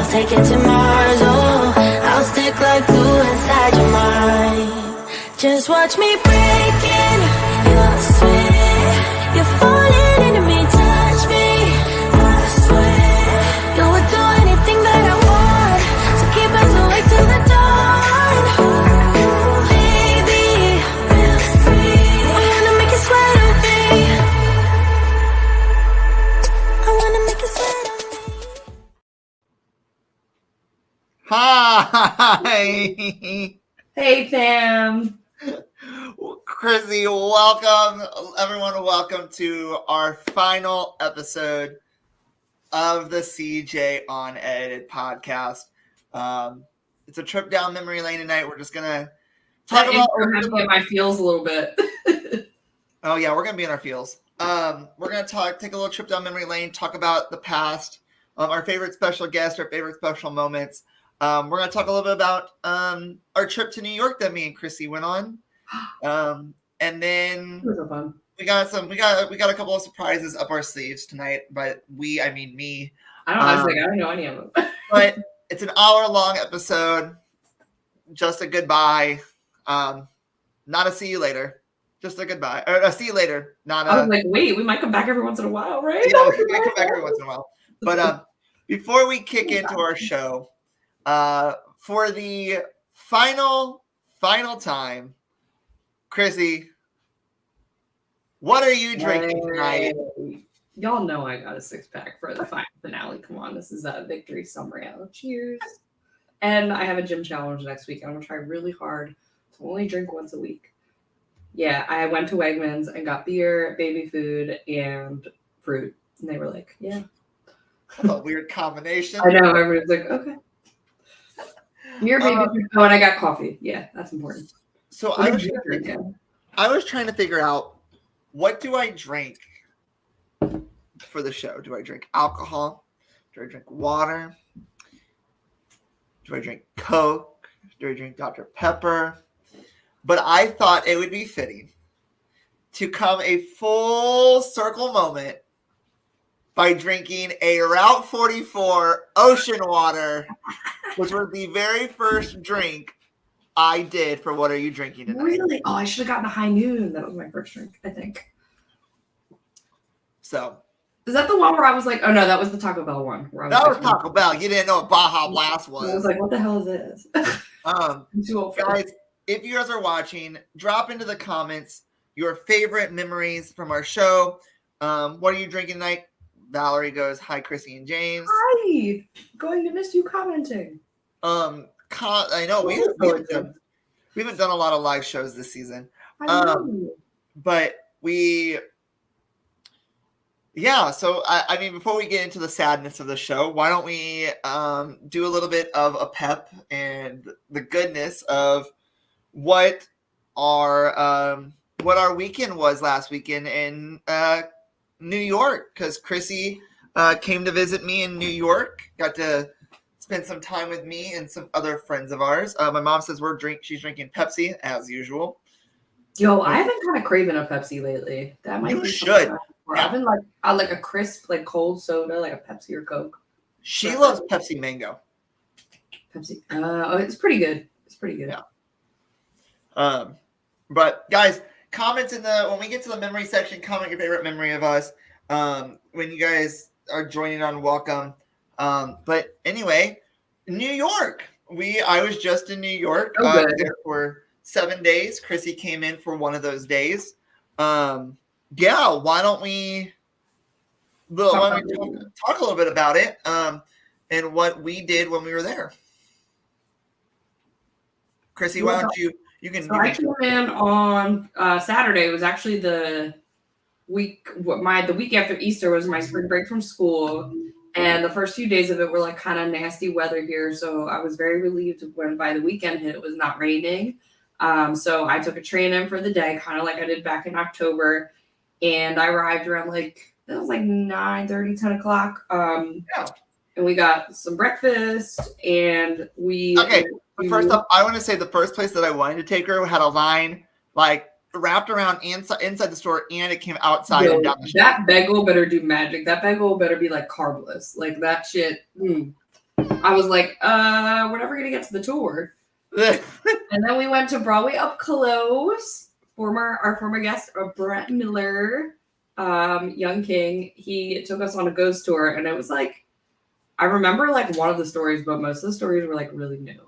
I'll take it to Mars, oh, I'll stick like glue inside your mind. Just watch me breaking your sweat. You're falling into me, touch me, I swear. You would do anything that I want, so keep us awake till the dawn. Baby, feel free. I wanna make you sweat on me. I wanna make you sweat on me. Hi. Hey, fam. Chrissy, welcome. Everyone, welcome to our final episode of the CJ UNEDITED podcast. It's a trip down memory lane tonight. We're just going to talk about... I'm going to get my feels a little bit. Oh, yeah, we're going to be in our feels. We're going to take a little trip down memory lane, talk about the past, our favorite special guests, our favorite special moments. We're going to talk a little bit about our trip to New York that me and Chrissy went on. And then we got a couple of surprises up our sleeves tonight. By we, I mean me. I don't know any of them. But it's an hour-long episode. Just a goodbye. Not a see you later. Just a goodbye. Or a see you later. Not a... I was like, wait, we might come back every once in a while, right? Yeah, we might come back every once in a while. But before we kick into our show, for the final time, Chrissy, what are you drinking tonight? Y'all know I got a 6-pack for the final finale. Come on, this is a victory summary. Cheers. And I have a gym challenge next week. I'm going to try really hard to only drink once a week. Yeah, I went to Wegmans and got beer, baby food, and fruit. And they were like, yeah. That's a weird combination. I know. Everyone's like, okay. Beer, baby food. Oh, and I got coffee. Yeah, that's important. So I was trying to figure out, what do I drink for the show? Do I drink alcohol? Do I drink water? Do I drink Coke? Do I drink Dr. Pepper? But I thought it would be fitting to come a full circle moment by drinking a Route 44 ocean water, which was the very first drink I did for What Are You Drinking Tonight? Really? Oh, I should have gotten a High Noon. That was my first drink, I think. So. Is that the one where I was like, oh no, that was the Taco Bell one. That was Taco Bell. You didn't know what Baja Blast was. I was like, what the hell is this? Guys, if you guys are watching, drop into the comments your favorite memories from our show. What are you drinking tonight? Valerie goes, hi, Chrissy and James. Hi. Going to miss you commenting. I know we haven't done a lot of live shows this season, but so I mean, before we get into the sadness of the show, why don't we do a little bit of a pep and the goodness of what our weekend was last weekend in New York, because Chrissy came to visit me in New York, got to spend some time with me and some other friends of ours. My mom says she's drinking Pepsi as usual. Yo, I've been kind of craving a Pepsi lately. That might be should. I've been like a crisp, like cold soda, like a Pepsi or Coke. She loves Pepsi Mango. Pepsi. It's pretty good. It's pretty good. Yeah. But guys, comments when we get to the memory section, comment your favorite memory of us. When you guys are joining on, welcome. But anyway, New York. I was just in New York there for 7 days. Chrissy came in for one of those days. Why don't we talk a little bit about it and what we did when we were there. Chrissy, why don't you can. So I came in on Saturday. It was actually the week after Easter was my spring break from school. And the first few days of it were like kind of nasty weather here. So I was very relieved when by the weekend hit, it was not raining. So I took a train in for the day, kind of like I did back in October. And I arrived around it was like 9:30, 10 o'clock. And we got some breakfast and first up, I want to say the first place that I wanted to take her had a line like wrapped around inside the store, and it came outside and down the street. That bagel better do magic. That bagel better be like carbless. Like that shit. I was like, we're never gonna get to the tour. And then we went to Broadway up close. Our former guest, Brett Miller, Young King, he took us on a ghost tour, and it was like, I remember like one of the stories, but most of the stories were like really new.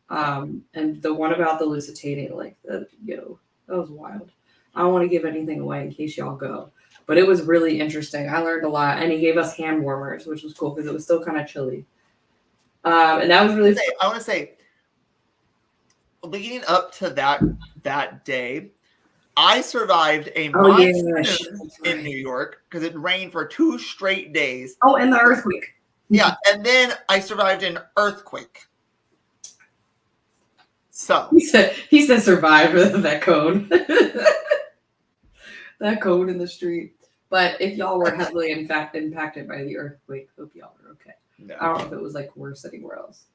And the one about the Lusitania, like that was wild. I don't want to give anything away in case y'all go, but it was really interesting. I learned a lot, and he gave us hand warmers, which was cool because it was still kind of chilly. And that was really. I want to say, leading up to that day, I survived a monsoon in New York because it rained for 2 straight days. Oh, and the earthquake. Yeah, and then I survived an earthquake. So he said survived that code. That code in the street. But if y'all were heavily impacted by the earthquake, hope y'all were okay. No. I don't know if it was like worse anywhere else.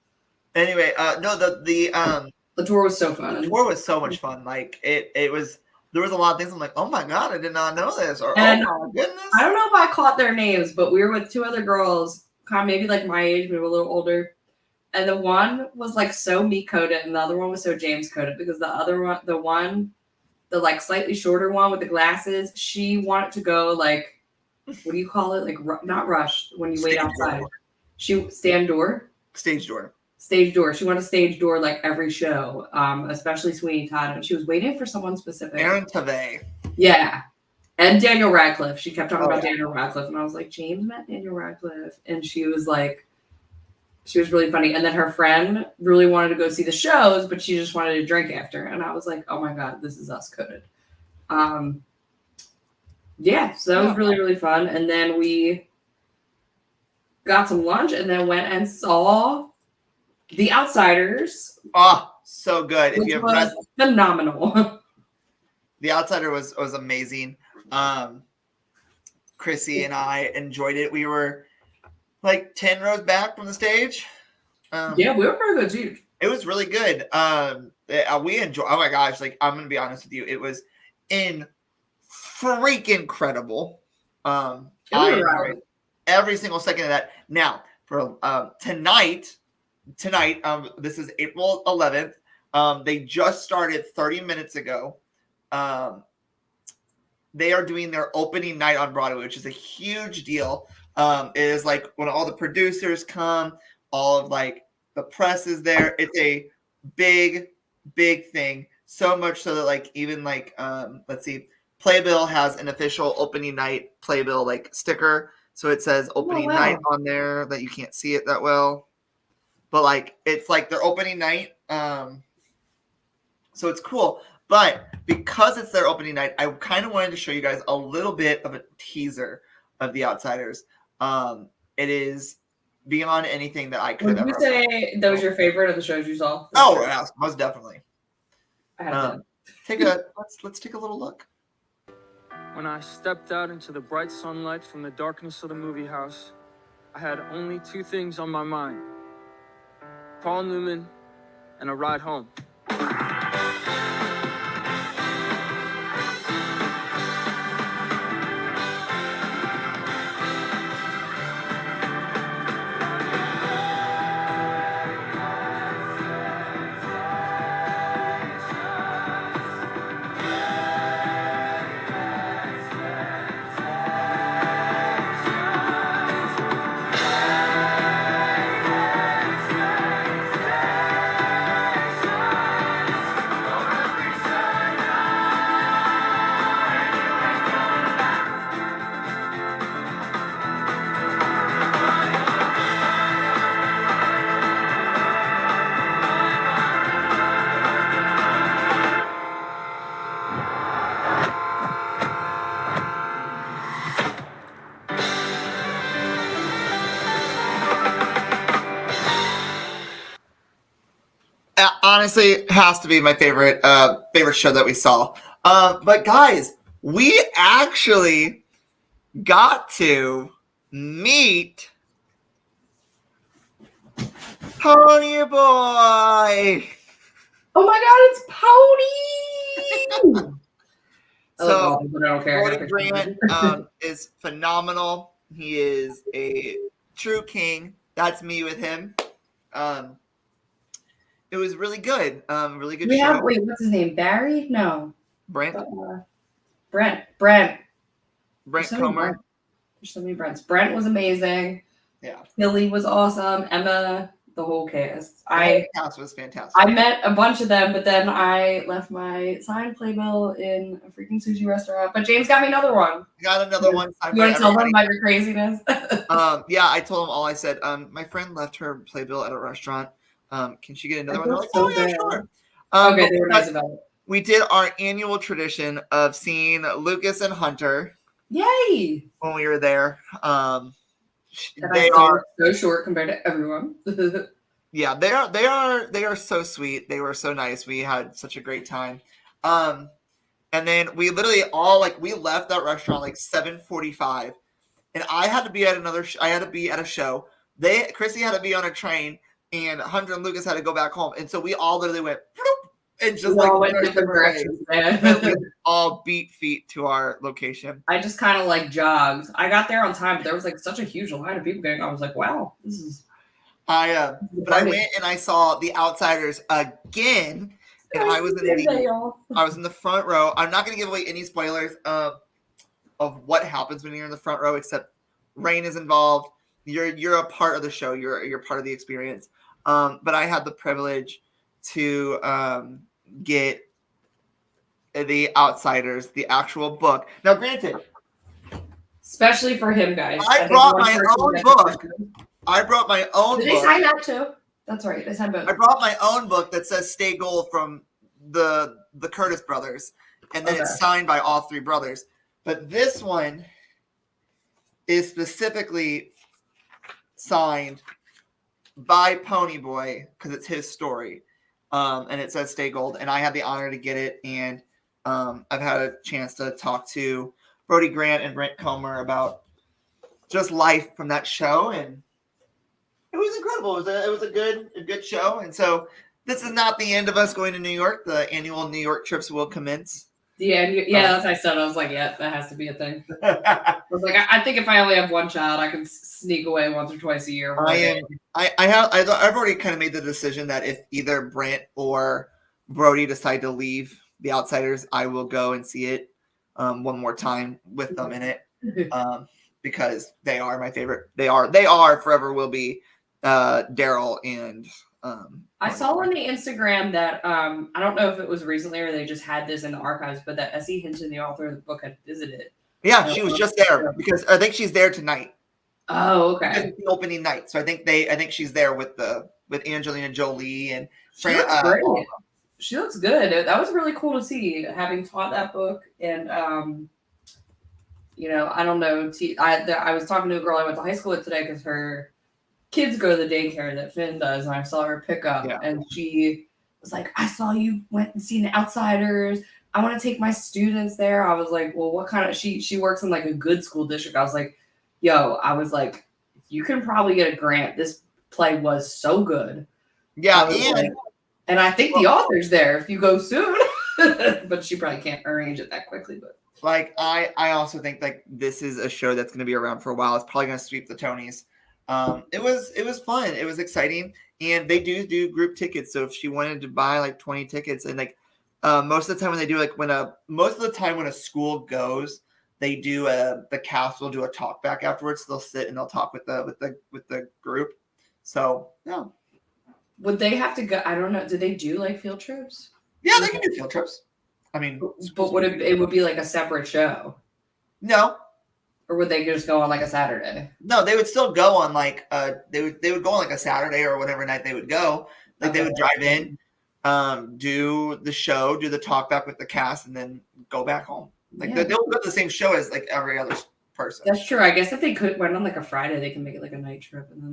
Anyway, no, the tour was so fun. The tour was so much fun. Like it was. There was a lot of things I'm like, oh my god, I did not know this, or and oh my goodness. I don't know if I caught their names, but we were with 2 other girls, kind of maybe like my age, maybe a little older. And the one was like so me coded, and the other one was so James coded because the like slightly shorter one with the glasses, she wanted to go like, what do you call it? Like not rush when you wait outside. Stage door. Stage door. She wanted a stage door like every show, especially Sweeney Todd, and she was waiting for someone specific. Aaron Tveit. Yeah. And Daniel Radcliffe. She kept talking about Daniel Radcliffe, and I was like, James met Daniel Radcliffe, and she was really funny. And then her friend really wanted to go see the shows, but she just wanted to drink after. And I was like, oh my god, this is us coded. Yeah, so that was really, really fun. And then we got some lunch, and then went and saw The Outsiders. Oh, so good. Which was phenomenal. The Outsider was amazing. Chrissy and I enjoyed it. We were like 10 rows back from the stage. Yeah, we were pretty good too. It was really good. We enjoyed. Oh my gosh! Like I'm gonna be honest with you, it was freaking incredible. I enjoyed every single second of that. Now for tonight, this is April 11th. They just started 30 minutes ago. They are doing their opening night on Broadway, which is a huge deal. It is like when all the producers come, all of like the press is there. It's a big thing. So much so that like even like let's see, Playbill has an official opening night Playbill like sticker. So it says opening night on there that you can't see it that well. But like it's like their opening night. So it's cool. But because it's their opening night, I kind of wanted to show you guys a little bit of a teaser of The Outsiders. It is beyond anything that I could have ever. Would you say that was your favorite of the shows you saw? Oh, yeah, most definitely. I had let's take a little look. When I stepped out into the bright sunlight from the darkness of the movie house, I had only 2 things on my mind: Paul Newman and a ride home. Honestly, has to be my favorite show that we saw. But guys, we actually got to meet Pony Boy. Oh my god, it's Pony! So Brody Grant is phenomenal. He is a true king That's me with him. It was really good. Really good We show. have wait, what's his name? Barry? No. Brent Brent. There's so many Comer. Brents. There's so many Brents. Brent was amazing. Yeah. Billy was awesome. Emma, the whole cast. The whole cast was fantastic. I met a bunch of them, but then I left my signed playbill in a freaking sushi restaurant. But James got me another one. Got another one. You want to tell them about your craziness? Yeah, I told them all. I said, my friend left her playbill at a restaurant. Can she get another one? They're like, so yeah, sure. Okay, they were nice about it. We did our annual tradition of seeing Lucas and Hunter. Yay! When we were there. They are so short compared to everyone. Yeah, they are so sweet. They were so nice. We had such a great time. And then we literally all we left that restaurant 7:45, and I had to be at I had to be at a show. Chrissy had to be on a train, and Hunter and Lucas had to go back home. And so we all literally went and just went different directions. We all beat feet to our location. I just kind of jogged. I got there on time, but there was such a huge line of people getting. I was like, wow, this is. I went and I saw The Outsiders again, and I was in the front row. I'm not going to give away any spoilers of what happens when you're in the front row, except Rain is involved. You're a part of the show. You're part of the experience. But I had the privilege to get The Outsiders, the actual book. Now, granted, especially for him, guys. I brought my own book. Did they sign that too? That's right. They signed both. I brought my own book that says "Stay Gold" from the Curtis brothers, and then it's signed by all three brothers. But this one is specifically signed by Ponyboy because it's his story, and it says "Stay Gold." And I had the honor to get it, and I've had a chance to talk to Brody Grant and Brent Comer about just life from that show, and it was incredible. It was a good show. And so this is not the end of us going to New York. The annual New York trips will commence. Yeah, that's what I said. I was like, yeah, that has to be a thing. I was like, I think if I only have one child, I can sneak away once or twice a year. I've already kind of made the decision that if either Brent or Brody decide to leave The Outsiders, I will go and see it one more time with them in it. Because they are my favorite. They are forever will be Daryl and I saw on the Instagram that I don't know if it was recently or they just had this in the archives, but that S.E. Hinton, the author of the book, had visited. Yeah, she was just there because I think she's there tonight. Oh, okay. It's the opening night, so I think she's there with Angelina Jolie and She looks good. That was really cool to see, having taught that book. And I don't know. I was talking to a girl I went to high school with today because her kids go to the daycare that Finn does, and I saw her pick up, and she was like, I saw you went and seen The Outsiders. I want to take my students there. I was like, well, what kind of, she works in a good school district. I was like, you can probably get a grant. This play was so good. Yeah. And I think the author's there if you go soon, but she probably can't arrange it that quickly. But I also think this is a show that's going to be around for a while. It's probably going to sweep the Tonys. It was fun. It was exciting, and they do group tickets. So if she wanted to buy 20 tickets, and most of the time when they do most of the time when a school goes, they do the cast will do a talk back afterwards. So they'll sit and they'll talk with the group. So yeah. Would they have to go? I don't know. Do they do field trips? Yeah, they can do field trips. I mean, but would it would be a separate show? No. Or would they just go on a Saturday? No, they would still go on they would go on a Saturday or whatever night they would go. They would drive in, do the show, do the talk back with the cast, and then go back home. They'll go to the same show as every other person. That's true. I guess if they could went on a Friday, they can make it a night trip, and then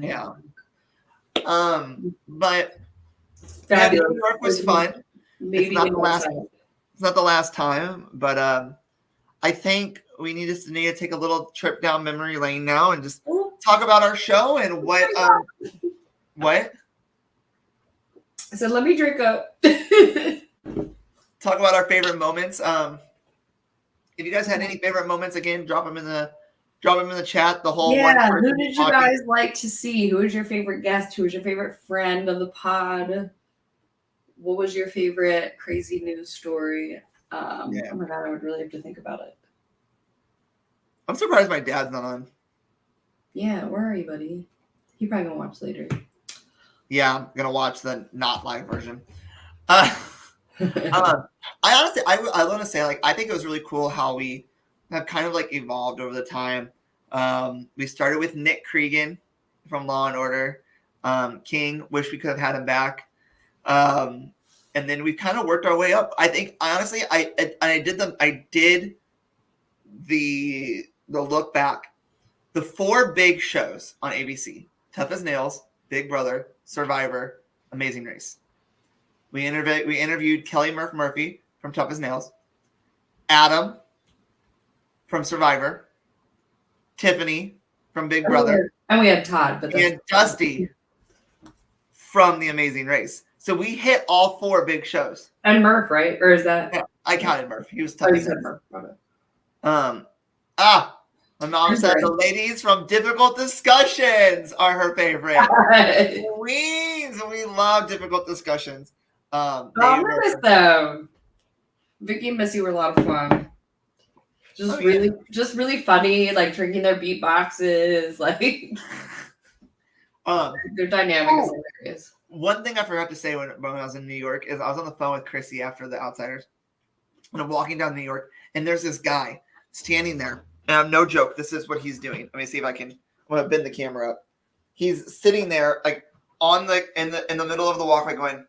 but New York was fun. It's not the last time, but I think we need to take a little trip down memory lane now and just talk about our show and what. What? I said, let me drink up. Talk about our favorite moments. If you guys had any favorite moments, again, drop them in Drop them in the chat. The whole Yeah, one. who did you guys like to see? Who was your favorite guest? Who was your favorite friend of the pod? What was your favorite crazy news story? Oh my God, I would really have to think about it. I'm surprised my dad's not on. Yeah, where are you, buddy? He probably gonna watch later. Yeah, I'm gonna watch the not live version. I honestly, I want to say, like, I think it was really cool how we have kind of like evolved over the time. We started with Nick Cregan from Law and Order. King, wish we could have had him back. And then we kind of worked our way up. I think honestly, I did the look back. The 4 big shows on ABC: Tough as Nails, Big Brother, Survivor, Amazing Race. We interviewed Kelly Murphy from Tough as Nails, Adam from Survivor, Tiffany from Big Brother, and we had Todd, and Dusty from The Amazing Race. So we hit all 4 big shows. And Murph, right? Or is that? Yeah, I counted Murph. He was Tough Oh, as you said Nails. Murph. My mom said the ladies from Difficult Discussions are her favorite. Queens, we love Difficult Discussions. I miss them. Vicky and Missy were a lot of fun. Just really funny, like drinking their beatboxes, like their dynamic is hilarious. One thing I forgot to say when I was in New York is I was on the phone with Chrissy after The Outsiders, and I'm walking down New York, and there's this guy standing there, and I'm no joke. This is what he's doing. Let me see if I can. I'm gonna bend the camera up. He's sitting there, like on the in the middle of the walkway, going.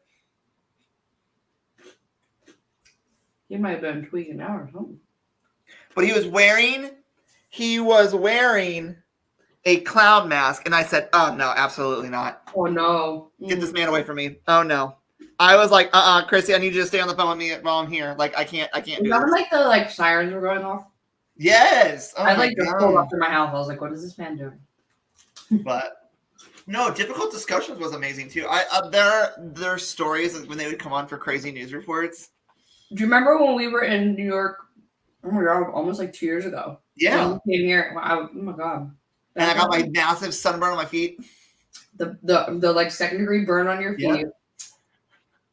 He might have been tweaking out or something. But he was wearing a clown mask, and I said, "Oh no, absolutely not! Oh no, Get this man away from me! Oh no!" I was like, Chrissy, I need you to stay on the phone with me while I'm here. Like, I can't do this. Like the sirens were going off. Yes. Oh, I just pulled up to my house. I was like, what is this man doing? But no, Difficult Discussions was amazing too. There are stories when they would come on for crazy news reports. Do you remember when we were in New York? Oh my God, almost like 2 years ago. Yeah. When we came here. Oh my God. And I got my massive sunburn on my feet. The like 2nd degree burn on your feet. Yeah.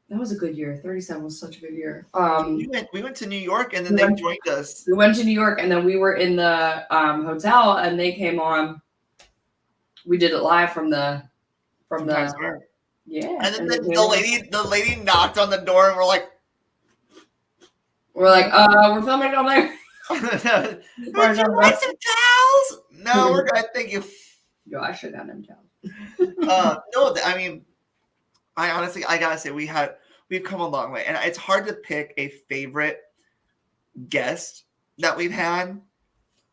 That was a good year. 37 was such a good year. We went to New York, and then they joined us. We went to New York, and then we were in the hotel, and they came on. We did it live from the yeah. And then the lady knocked on the door, and we're like, we're filming it on there. Would you like some towels? No, we're good. Thank you. Yo, I should have gotten them towels. No, I mean, I honestly, I gotta say, we've come a long way, and it's hard to pick a favorite guest that we've had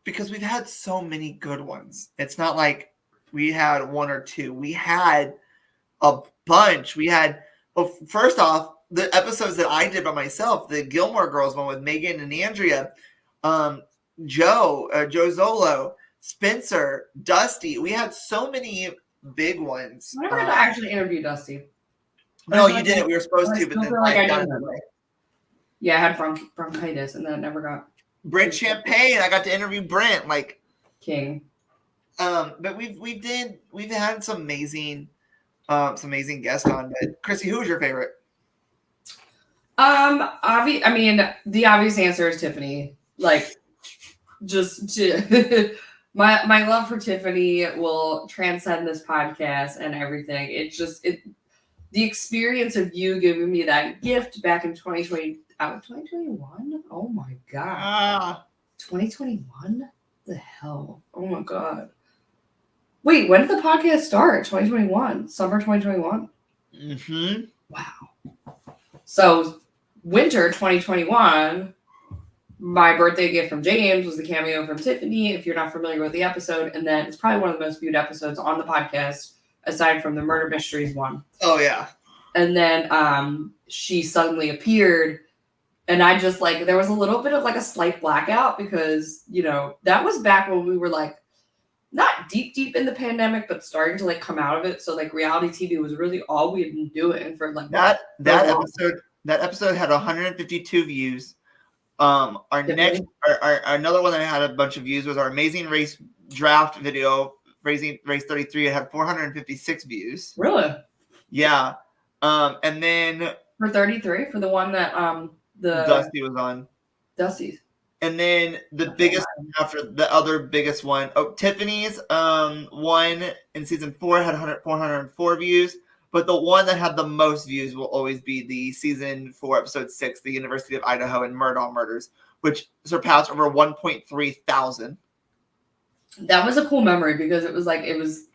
because we've had so many good ones. It's not like we had 1 or 2. We had a bunch. We had, first off, the episodes that I did by myself, the Gilmore Girls one with Megan and Andrea, Joe Zolo, Spencer, Dusty. We had so many big ones. I never got to actually interview Dusty. No, you didn't. We were supposed to, but then I got it. Yeah, I had bronchitis, and then it never got. Brent Champagne. I got to interview Brent, like King. But we've had some amazing guests on. But Chrissy, who was your favorite? I mean, the obvious answer is Tiffany. Like, my love for Tiffany will transcend this podcast and everything. It's just the experience of you giving me that gift back in 2020, 2021. Oh my God, 2021. The hell? Oh my God. Wait, when did the podcast start? 2021, summer 2021. Mm-hmm. Wow. So winter 2021. My birthday gift from James was the cameo from Tiffany, if you're not familiar with the episode. And then it's probably one of the most viewed episodes on the podcast, aside from the Murder Mysteries one. Oh, yeah. And then she suddenly appeared. And I just there was a little bit of a slight blackout because, that was back when we were not deep in the pandemic, but starting to come out of it. So reality TV was really all we had been doing for that episode. That episode had 152 views. Our next, our another one that had a bunch of views was our Amazing Race draft video. Race 33. It had 456 views. Really? Yeah. And then For 33, for the one that the Dusty was on. Dusty's. And then the biggest after the other biggest one, Tiffany's one in season 4 had 404 views, but the one that had the most views will always be the season 4 episode 6, the University of Idaho and Murdaugh Murders, which surpassed over 1.3 thousand. That was a cool memory because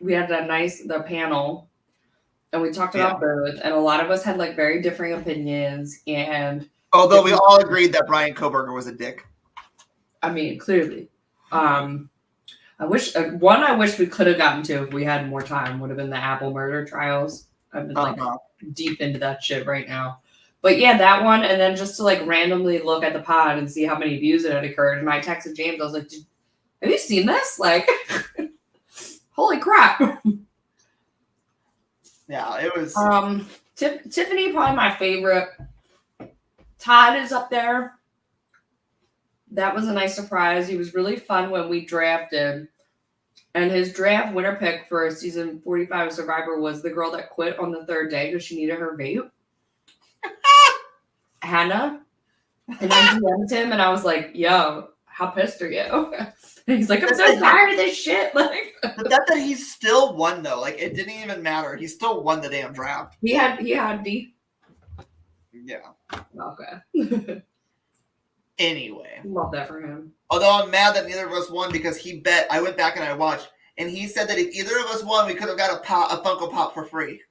we had the panel and we talked about both, and a lot of us had like very differing opinions, and although we all agreed that Brian Koberger was a dick. I mean, clearly. I wish we could have gotten to if we had more time would have been the Apple murder trials. I've been like deep into that shit right now. But yeah, that one, and then just to like randomly look at the pod and see how many views it had occurred. And I texted James, I was like, have you seen this? Like, holy crap. Yeah, it was. Tiffany, probably my favorite. Todd is up there. That was a nice surprise. He was really fun when we drafted. And his draft winner pick for season 45 of Survivor was the girl that quit on the 3rd day because she needed her vape. Hannah. And I DM'd him and I was like, yo, how pissed are you? And he's like, I'm so tired of this shit. Like, but that he still won though. Like, it didn't even matter. He still won the damn draft. He had D. Yeah. Okay. Anyway. Love that for him. Although I'm mad that neither of us won because he bet. I went back and I watched, and he said that if either of us won, we could have got a Funko Pop for free.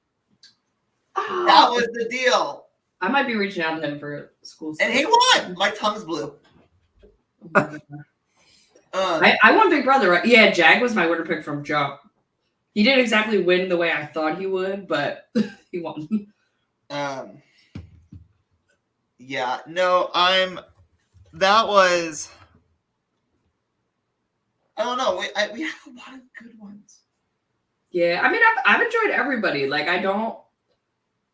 Oh, that was the deal. I might be reaching out to him for school stuff. And he won. My tongue's blue. I won Big Brother, right? Yeah, Jag was my winner pick from jump. He didn't exactly win the way I thought he would, but he won. Yeah, no, that was, I don't know. We had a lot of good ones. Yeah, I mean, I've enjoyed everybody. Like,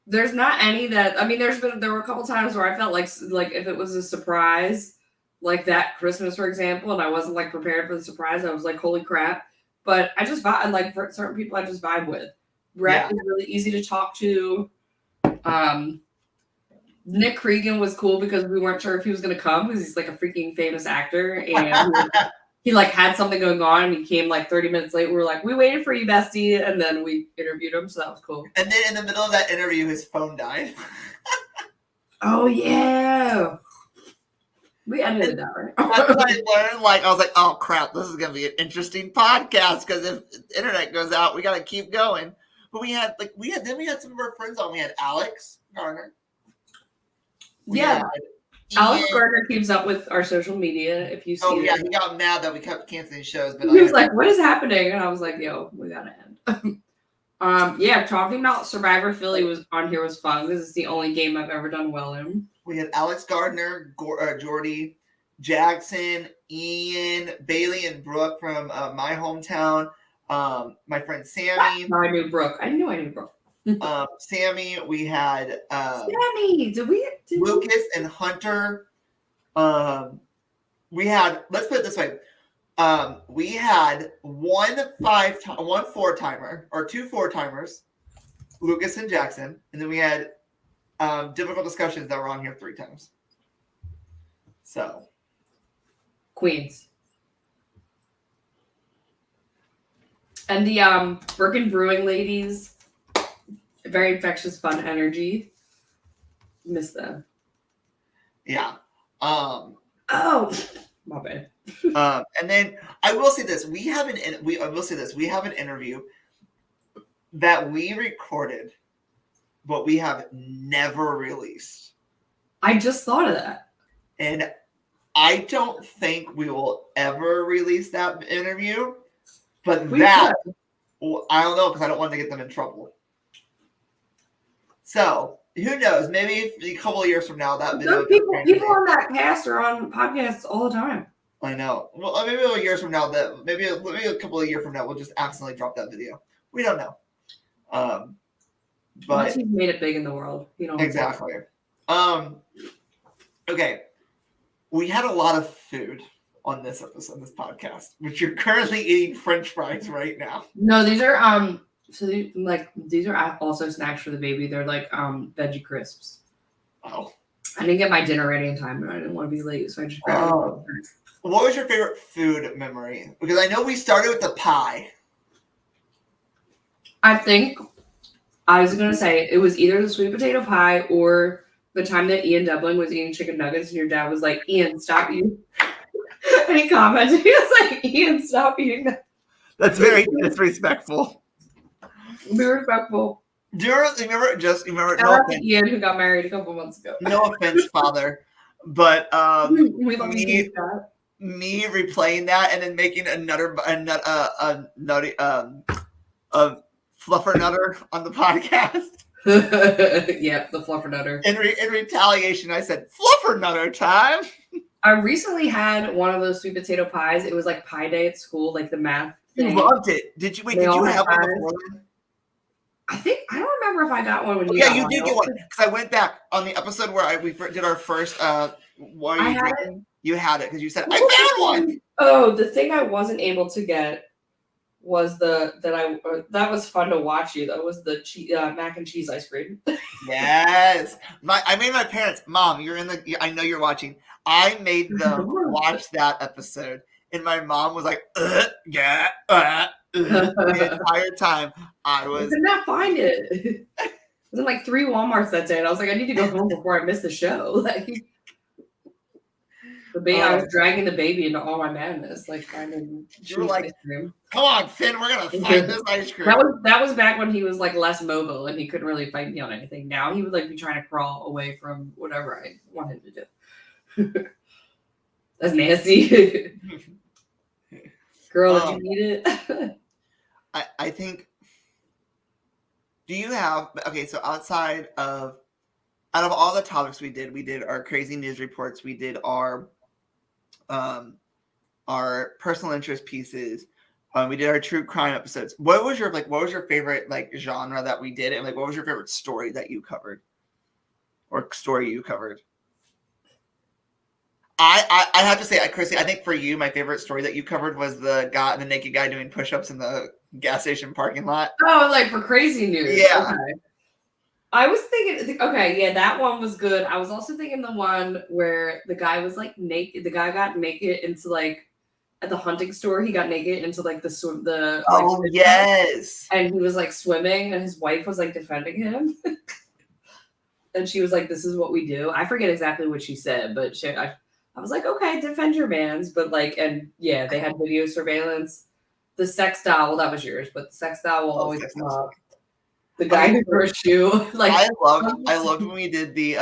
there's not any that, I mean, there were a couple times where I felt like if it was a surprise, like that Christmas, for example, and I wasn't like prepared for the surprise, I was like, holy crap. But I just vibe, like for certain people, I just vibe with. Brett is really easy to talk to. Nick Cregan was cool because we weren't sure if he was going to come because he's like a freaking famous actor. And he like had something going on and he came like 30 minutes late. We were like, we waited for you, bestie. And then we interviewed him. So that was cool. And then in the middle of that interview, his phone died. Oh, yeah. We edited that, right? That's what I learned. Like, I was like, oh, crap, this is going to be an interesting podcast because if the internet goes out, we got to keep going. But we had some of our friends on. We had Alex Garner. Alex Gardner keeps up with our social media. If you see, he got mad that we kept canceling shows. But he was like, "What is happening?" And I was like, "Yo, we gotta end." Talking about Survivor Philly was fun. This is the only game I've ever done well in. We had Alex Gardner, Jordy, Jackson, Ian, Bailey, and Brooke from my hometown. My friend Sammy. I knew Brooke. I knew Brooke. Sammy, we had Sammy. Lucas and Hunter. We had, let's put it this way. We had one 4-timer or 2 4-timers, Lucas and Jackson, and then we had difficult discussions that were on here 3 times. So Queens. And the Birkin Brewing ladies. Very infectious, fun energy. Miss them. Yeah. Oh, my bad. And then I will say this: we have an interview that we recorded, but we have never released. I just thought of that, and I don't think we will ever release that interview. But I don't know because I don't want to get them in trouble. So who knows? Maybe a couple of years from now, that video. People on that cast are on podcasts all the time. I know. Well, maybe a couple of years from now, we'll just accidentally drop that video. We don't know. But once he's made it big in the world, exactly. Okay. we had a lot of food on this episode, this podcast, which you're currently eating French fries right now. No, these are these are also snacks for the baby. They're like veggie crisps. Oh. I didn't get my dinner ready in time, and I didn't want to be late, so I just grabbed it. What was your favorite food memory? Because I know we started with the pie. I think I was gonna say it was either the sweet potato pie or the time that Ian Devlin was eating chicken nuggets, and your dad was like, "Ian, stop eating." And he commented, he was like, "Ian, stop eating that." That's very disrespectful. Be respectful. Do you remember? Shout out to Ian, who got married a couple months ago. No offense, father, but we love you, Dad. me replaying that and then making a fluffer nutter on the podcast. Yep, the fluffer nutter. In retaliation, I said fluffer nutter time. I recently had one of those sweet potato pies. It was like pie day at school, like the math thing. You loved it. Did you wait? Did you have one before then? I don't remember if I got one when you yeah, got you one. did get one because I went back on the episode where we did our first. What are you drinking? You had it because you said I found one. Oh, the thing I wasn't able to get was that was fun to watch you. That was the mac and cheese ice cream. Yes, I made my parents. Mom, you're in the. I know you're watching. I made them watch that episode, and my mom was like, yeah. The entire time I could not find it. I was in like 3 Walmarts that day, and I was like, I need to go home before I miss the show. Like I was dragging the baby into all my madness, like finding. You were like, ice cream. Come on, Finn, we're gonna find this ice cream. That was back when he was like less mobile and he couldn't really fight me on anything. Now he would like be trying to crawl away from whatever I want him to do. That's nasty. Girl, did you need it? I think. Do you have so outside of all the topics we did our crazy news reports, we did our personal interest pieces, we did our true crime episodes. What was your favorite like genre that we did, and like what was your favorite story that you covered, or story you covered? I have to say, Chrissy, I think for you, my favorite story that you covered was the naked guy doing push-ups in the gas station parking lot. Oh, like for crazy news. Yeah. Okay. I was thinking, that one was good. I was also thinking the one where the guy was like naked. The guy got naked into like at the hunting store. He got naked into like the oh like, yes, and he was like swimming, and his wife was like defending him. And she was like, "This is what we do." I forget exactly what she said, but I was like, okay, defend your mans. But like, and yeah, they had video surveillance. The sex doll, well, that was yours, but the sex doll will always come up. The guy who threw a shoe. Like I loved when we did the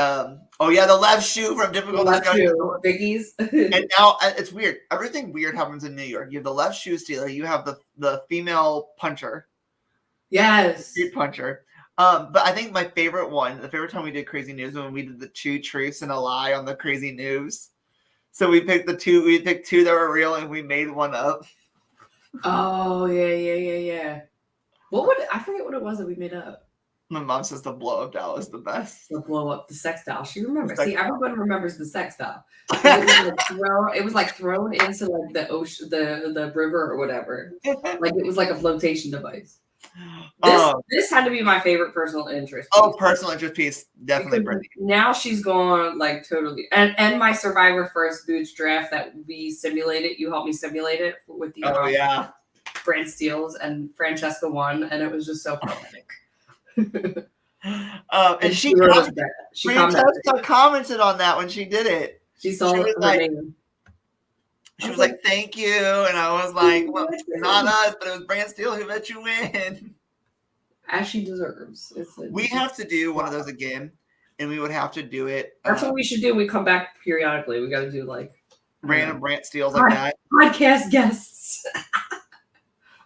the left shoe from Difficult Discussion. Biggies. And now it's weird. Everything weird happens in New York. You have the left shoe stealer, you have the female puncher. Yes. Street puncher. But I think my favorite one, the favorite time we did crazy news, when we did the 2 truths and a lie on the crazy news. So we picked two that were real and we made one up. Oh yeah. I forget what it was that we made up. My mom says the blow up doll is the best. The blow up, the sex doll. She remembers. See, everyone remembers the sex doll. It was like thrown into like the ocean, the river or whatever. Like it was like a flotation device. This had to be my favorite personal interest piece. Personal interest piece, definitely. Brittany. Now she's gone like totally, and my Survivor First Boots draft that we simulated. You helped me simulate it with the Brand Steels, and Francesca won, and it was just so perfect. And she commented on that when she did it. She was like, "Thank you," and I was like, "Well, it's not us, but it was Brand Steel who let you win." As she deserves. We have to do one of those again, and we would have to do it. That's what we should do. We come back periodically. We got to do like random Brand Steels like that. Podcast guests.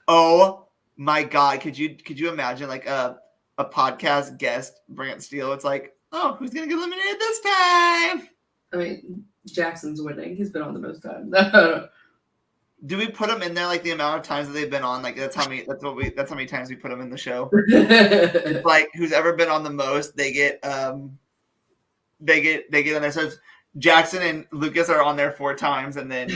Oh my God! Could you imagine like a podcast guest Brand Steel? It's like, oh, who's gonna get eliminated this time? I mean, Jackson's winning. He's been on the most time. Do we put them in there like the amount of times that they've been on? Like that's how many times we put them in the show. It's like who's ever been on the most, they get in there. So Jackson and Lucas are on there 4 times, and then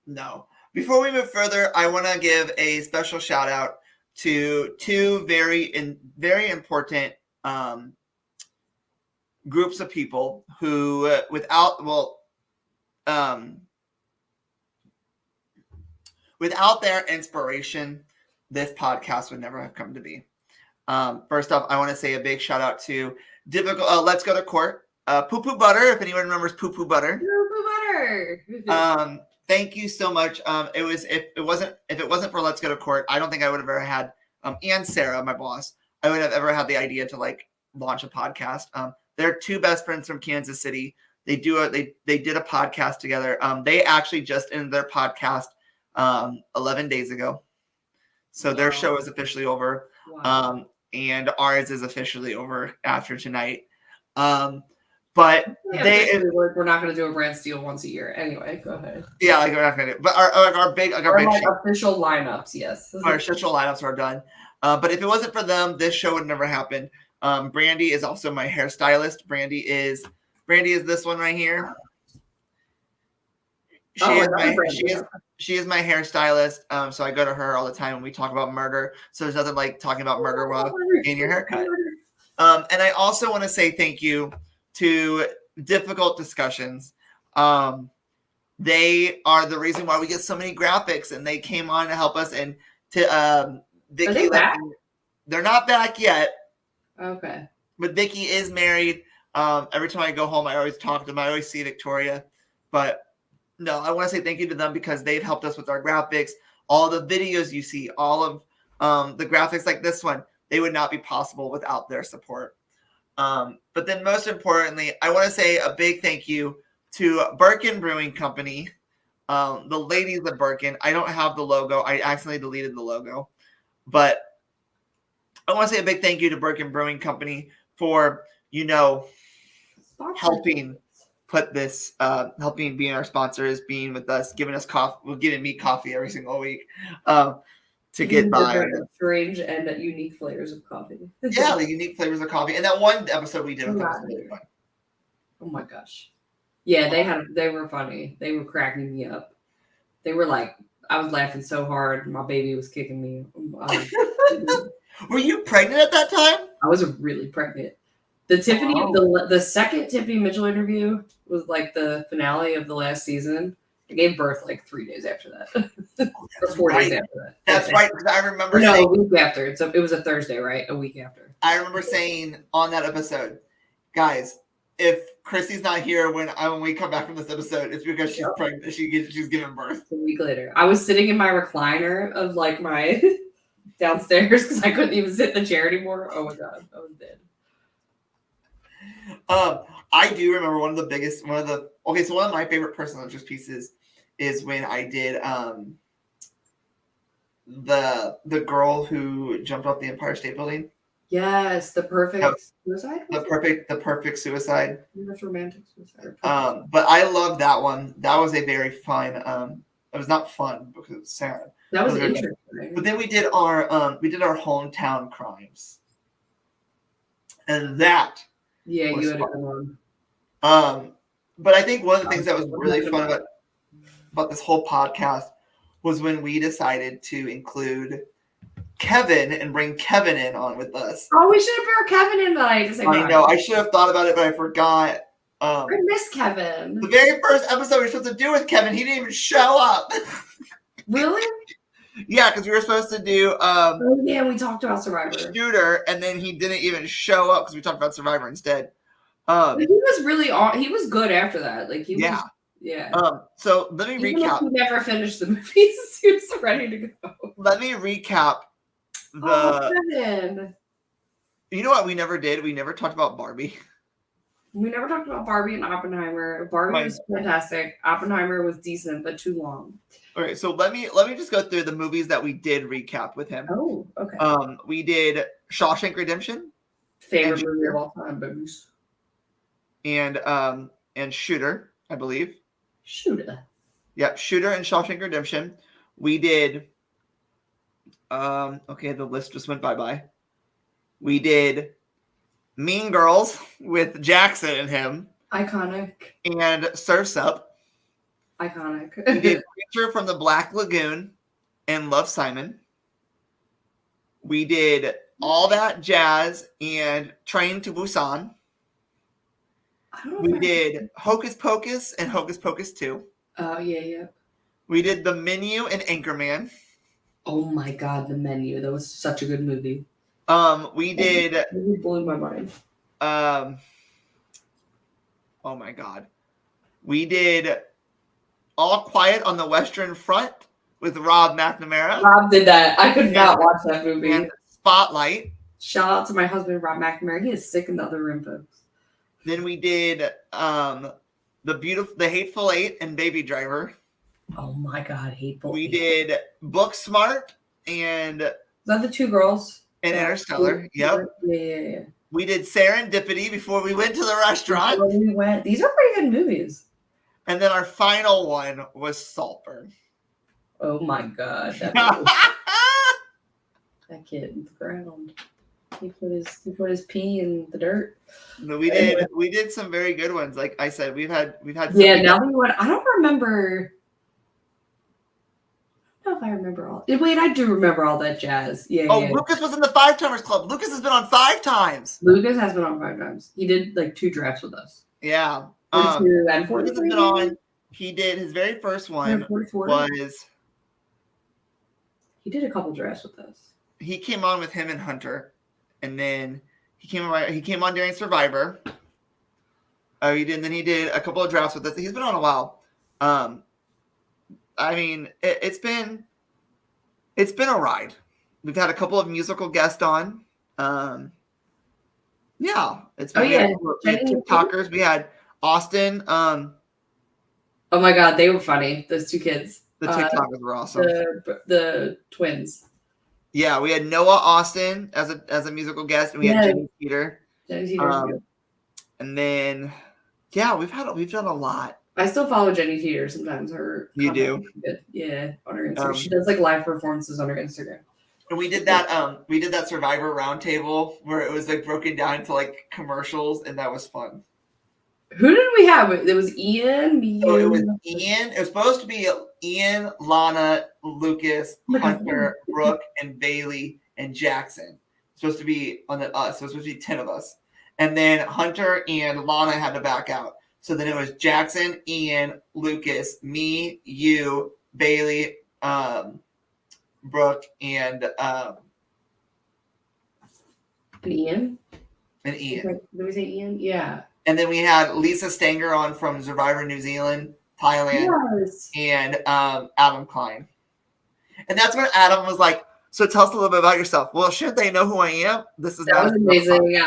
no. Before we move further, I want to give a special shout out to 2 very important groups of people who, without their inspiration, this podcast would never have come to be. First off, I want to say a big shout out to Let's Go to Court, Poo Poo Butter. If anyone remembers Poo Poo Butter, thank you so much. If it wasn't for Let's Go to Court, I don't think I would have ever had and Sarah, my boss, I would have ever had the idea to like launch a podcast. They're 2 best friends from Kansas City. They did a podcast together. They actually just ended their podcast 11 days ago. So their show is officially over. Wow. And ours is officially over after tonight. But we're not going to do a brand steal once a year. Anyway, go ahead. Yeah, like we're not going to. But our big official lineups, yes. Our official lineups are done. But if it wasn't for them, this show would never happen. Brandy is also my hairstylist. Brandy is this one right here. She is my hairstylist. So I go to her all the time when we talk about murder. So there's nothing like talking about murder while in your haircut. And I also want to say thank you to Difficult Discussions. They are the reason why we get so many graphics, and they came on to help us. And to Vicky, are they back? They're not back yet. Okay. But Vicky is married. Every time I go home, I always talk to them. I always see Victoria. But no, I want to say thank you to them because they've helped us with our graphics. All the videos you see, all of the graphics like this one, they would not be possible without their support. But then most importantly, I want to say a big thank you to Birkin Brewing Company, the ladies of Birkin. I don't have the logo. I accidentally deleted the logo. But I want to say a big thank you to Birkin Brewing Company for, helping put this, helping being our sponsors, being with us, giving us coffee, giving me coffee every single week to get by. Strange and unique flavors of coffee. Yeah, the unique flavors of coffee. And that one episode we did with them was really fun. Oh my gosh. Yeah, they were funny. They were cracking me up. They were like, I was laughing so hard. My baby was kicking me. Were you pregnant at that time? I was really pregnant. The second Tiffany Mitchell interview was like the finale of the last season. I gave birth like 3 days after that. Or 4 days after that. That's right. Because I remember a week after. It was a Thursday, right? A week after. I remember saying on that episode, guys, if Chrissy's not here when we come back from this episode, it's because she's pregnant. She's giving birth. A week later. I was sitting in my recliner of like my downstairs because I couldn't even sit in the chair anymore. Oh my god, I was dead. I do remember one of my favorite personal interest pieces is when I did the girl who jumped off the Empire State Building. Yes, the perfect suicide. The perfect suicide. That's romantic suicide. But I love that one. That was a very fun. It was not fun because it was sad. That was interesting. But then we did our hometown crimes, and that. Yeah, you had a good one. But I think one of the things that was really fun about this whole podcast was when we decided to include Kevin and bring Kevin in on with us. Oh, we should have brought Kevin in tonight. I know. I should have thought about it, but I forgot. I miss Kevin. The very first episode we were supposed to do with Kevin, he didn't even show up. Really? Yeah, because we were supposed to do we talked about Survivor. Shooter, and then he didn't even show up because we talked about Survivor instead. He was really he was good after that. Like he was so let me recap. He never finished the movies. He was ready to go. Let me recap Kevin. You know what we never did? We never talked about Barbie. We never talked about Barbie and Oppenheimer. Barbie was fantastic. Oppenheimer was decent, but too long. Okay, so let me just go through the movies that we did recap with him. Oh, okay. We did Shawshank Redemption. Favorite movie of all time, babies. And Shooter, I believe. Shooter. Yep, Shooter and Shawshank Redemption. We did. Okay, the list just went bye. We did Mean Girls with Jackson and him, Iconic. and Surf's Up. Iconic. We did Creature from the Black Lagoon and Love, Simon. We did All That Jazz and Train to Busan. I don't know We if did Hocus Pocus and Hocus Pocus 2. Oh, yeah. We did The Menu and Anchorman. Oh my God, The Menu. That was such a good movie. We did. It really blew my mind. Oh my God. We did All Quiet on the Western Front with Rob McNamara. Rob did that. I could not watch that movie. And Spotlight. Shout out to my husband, Rob McNamara. He is sick in the other room, folks. Then we did The Hateful Eight and Baby Driver. Oh my God, Hateful. We did Booksmart and Is that the two girls? Interstellar. Yep. Yeah. We did Serendipity before we went to the restaurant. Before we went. These are pretty good movies. And then our final one was Saltburn. Oh my God. That kid in the ground. He put his pee in the dirt. We did some very good ones. Like I said, we've had Yeah, now we went. I don't remember. I don't know if I remember all. Wait, I do remember All That Jazz. Yeah. Oh, yeah. Lucas was in the Five Timers Club. Lucas has been on 5 times. Lucas has been on 5 times. He did like 2 drafts with us. Yeah. 42 and Lucas 43. has been on. He did his very first one 44. was. He did a couple drafts with us. He came on with him and Hunter, and then he came on during Survivor. Oh, he did. And then he did a couple of drafts with us. He's been on a while. I mean, it's been a ride. We've had a couple of musical guests on. Yeah, it's been. We had TikTokers. We had Austin. Oh my God, they were funny. Those 2 kids. The TikTokers were awesome. The twins. Yeah, we had Noah Austin as a musical guest, and we had Jenny Peter. And then, yeah, we've done a lot. I still follow Jenny Teeter sometimes. You do? Yeah, on her Instagram. She does like live performances on her Instagram. And we did that Survivor roundtable where it was like broken down into like commercials, and that was fun. Who did we have? It was Ian. So it was Ian. It was supposed to be Ian, Lana, Lucas, Hunter, Brooke, and Bailey and Jackson. It's supposed to be on us. So it was supposed to be 10 of us. And then Hunter and Lana had to back out. So then it was Jackson, Ian, Lucas, me, you, Bailey, Brooke, and Ian. And Ian. Did we say Ian? Yeah. And then we had Lisa Stanger on from Survivor New Zealand, Thailand, and Adam Klein. And that's when Adam was like, so tell us a little bit about yourself. Well, should they know who I am? That was amazing. Yeah,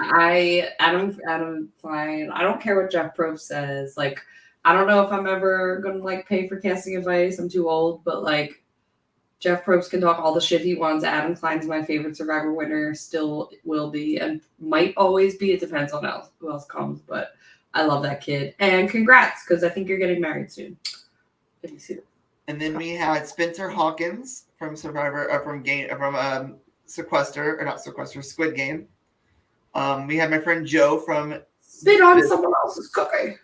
Adam Klein. I don't care what Jeff Probst says. Like, I don't know if I'm ever gonna like pay for casting advice. I'm too old, but like Jeff Probst can talk all the shit he wants. Adam Klein's my favorite Survivor winner, still will be, and might always be. It depends on who else comes, but I love that kid. And congrats, because I think you're getting married soon. If you see it. And then we had Spencer Hawkins from Survivor, from Squid Game. We had my friend Joe from Spit on someone else's cookie.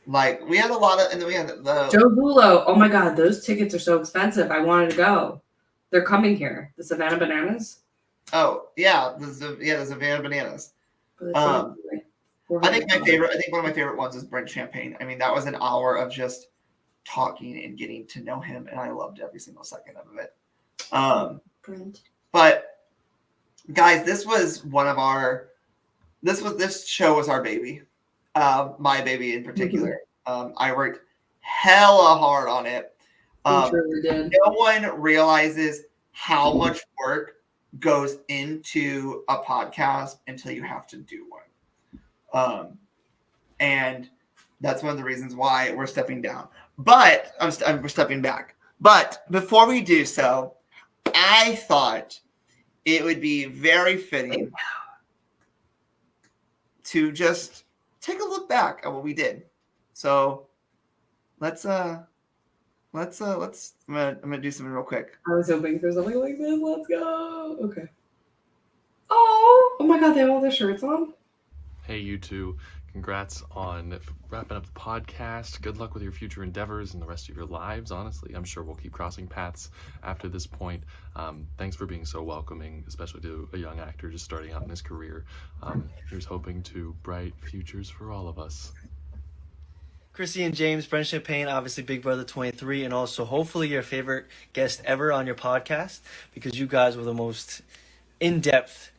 Like, we had a lot of, and then we had the Joe Bulo. Oh my God, those tickets are so expensive. I wanted to go. They're coming here. The Savannah Bananas. Oh yeah, the Savannah Bananas. I think one of my favorite ones is Brent Champagne. I mean, that was an hour of just talking and getting to know him, and I loved every single second of it. Brent. But guys, this show was our baby. My baby in particular. I worked hella hard on it. No one realizes how much work goes into a podcast until you have to do one. And that's one of the reasons why we're stepping down. But we're stepping back. But before we do so, I thought it would be very fitting to just take a look back at what we did. So I'm gonna do something real quick. I was hoping for something like this. Let's go. Okay. Oh my God, they have all their shirts on. Hey, you two. Congrats on wrapping up the podcast. Good luck with your future endeavors and the rest of your lives, honestly. I'm sure we'll keep crossing paths after this point. Thanks for being so welcoming, especially to a young actor just starting out in his career. Here's hoping to bright futures for all of us. Chrissy and James, Brent Champagne, obviously Big Brother 23, and also hopefully your favorite guest ever on your podcast, because you guys were the most in-depth,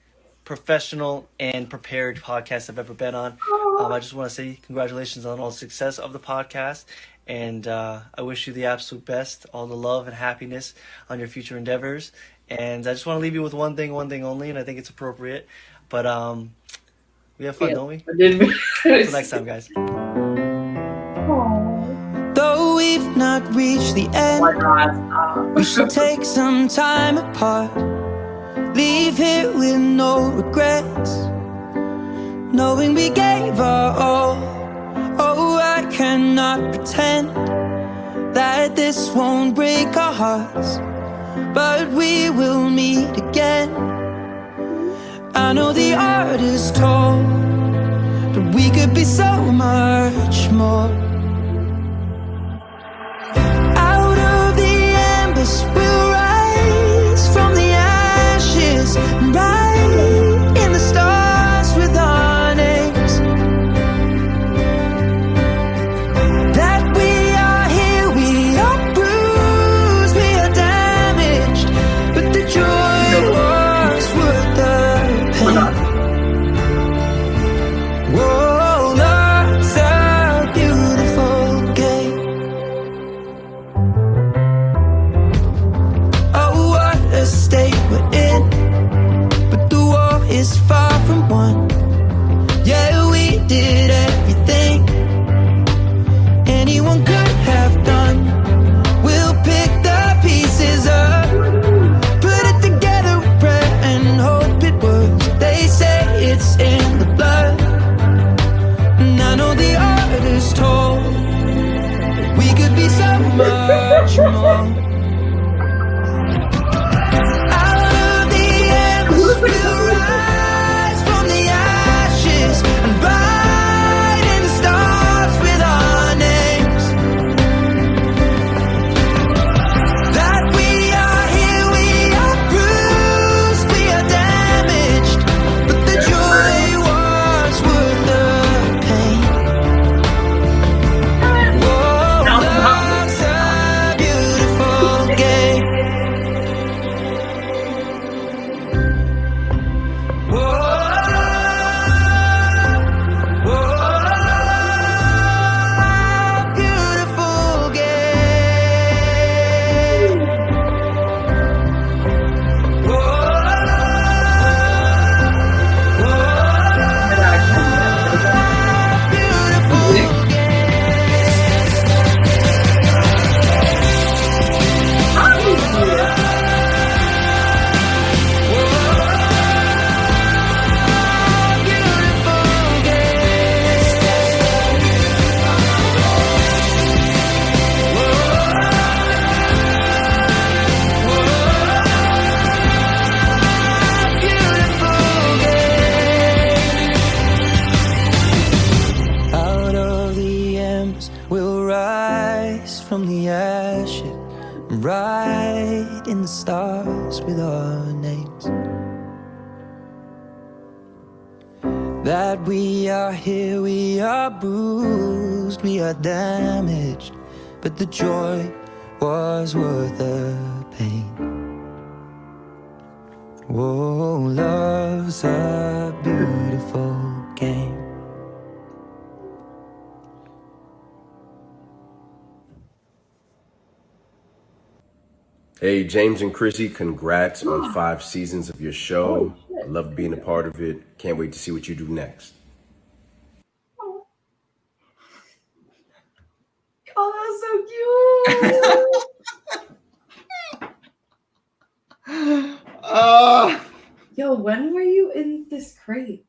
professional, and prepared podcast I've ever been on. I just want to say congratulations on all the success of the podcast, and I wish you the absolute best, all the love and happiness on your future endeavors. And I just want to leave you with one thing only, and I think it's appropriate. But we have fun, don't we? Until next time, guys. Though we've not reached the end, we should take some time apart. Leave here with no regrets, knowing we gave our all. Oh, I cannot pretend that this won't break our hearts, but we will meet again. I know the art is tall, but we could be so much more. Out of the embers we'll rise from the ashes, right in the stars with our names. That we are here, we are bruised, we are damaged, but the joy was worth the pain. Whoa, love's a beautiful game. Oh, what a state we're in, but the war is far from won. Yeah, we did everything anyone could have done. We'll pick the pieces up, put it together with prayer and hope it works. They say it's in the blood, and I know the art is told. We could be so much more. Out of the embers we'll rise from the ashes, and write in the stars with our names. That we are here, we are bruised, we are damaged, but the joy was worth the pain. Whoa, love's a beautiful game. Beautiful Out of the embers we'll rise from the ashes, right in the stars with our names. That we are here, we are bruised, we are damaged, but the joy was worth the pain. Whoa, love's a beautiful game. Hey, James and Chrissy, congrats on 5 seasons of your show. I love being a part of it. Can't wait to see what you do next. Oh, that's so cute. Yo, when were you in this crate?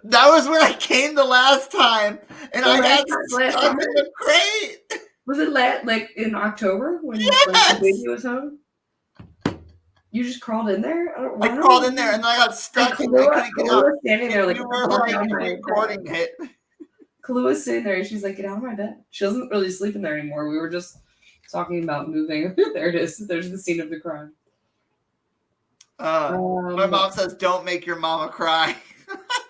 That was where I came the last time, and I got last stuck summer? in the crate. Was it like in October when Yes! the baby was home? You just crawled in there? I crawled in there and then I got stuck and I couldn't get out. Kahlua standing there like, You were like recording it. Kalua's sitting there and she's like, get out of my bed. She doesn't really sleep in there anymore. We were just talking about moving. There it is. There's the scene of the crime. My mom says, don't make your mama cry.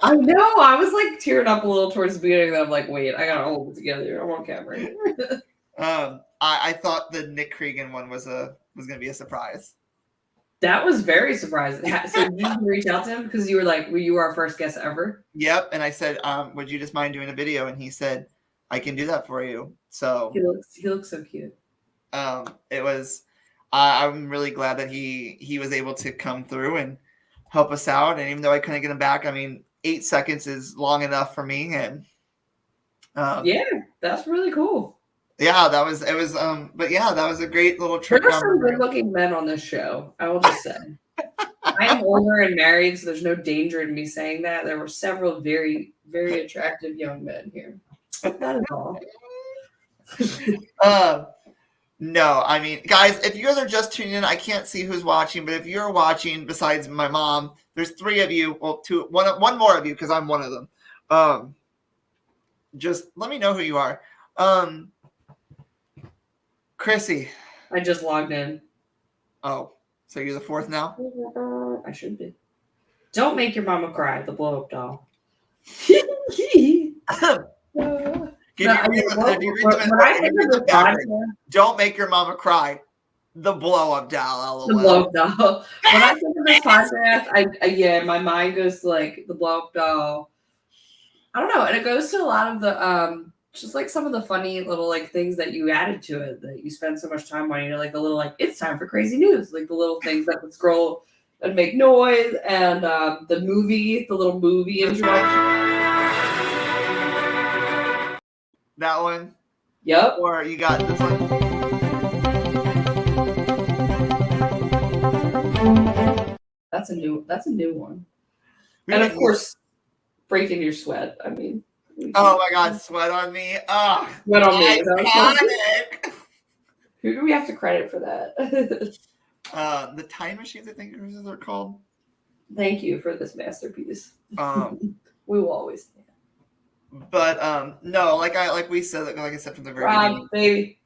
I know. I was like tearing up a little towards the beginning. Then I'm like, wait, I gotta hold it together. I'm on camera. I thought the Nick Cregan one was gonna be a surprise. That was very surprising. So did you reach out to him because you were like, were you our first guest ever? Yep. And I said, would you just mind doing a video? And he said, I can do that for you. So he looks so cute. It was. I'm really glad that he was able to come through and help us out. And even though I couldn't get him back, I mean, 8 seconds is long enough for me. And yeah, that's really cool. Yeah, that was but yeah, that was a great little trip. There are some good-looking men on this show. I will just say, I am older and married, so there's no danger in me saying that. There were several very, very attractive young men here. That is all. No, I mean, guys, if you guys are just tuning in, I can't see who's watching, but if you're watching, besides my mom, there's 3 of you. Well, one more of you because I'm one of them. Just let me know who you are. Chrissy. I just logged in. Oh, so you're the 4th now? I should be. Don't make your mama cry, the blow-up doll. Don't make your mama cry. The blow-up doll. The blow-up doll. When I think of this podcast, my mind goes to like the blow-up doll. I don't know, and it goes to a lot of the just like some of the funny little like things that you added to it that you spend so much time on. You know, like the little like it's time for crazy news, like the little things that would scroll and make noise, and the little movie introduction. That one? Yep. Or you got this one? That's a new one. And of course, breaking your sweat. I mean. Oh my God, sweat on me. Oh, sweat on me. Iconic. Who do we have to credit for that? The time machines, I think they're called. Thank you for this masterpiece. We will always stand. But no, like I said from the very beginning. Baby.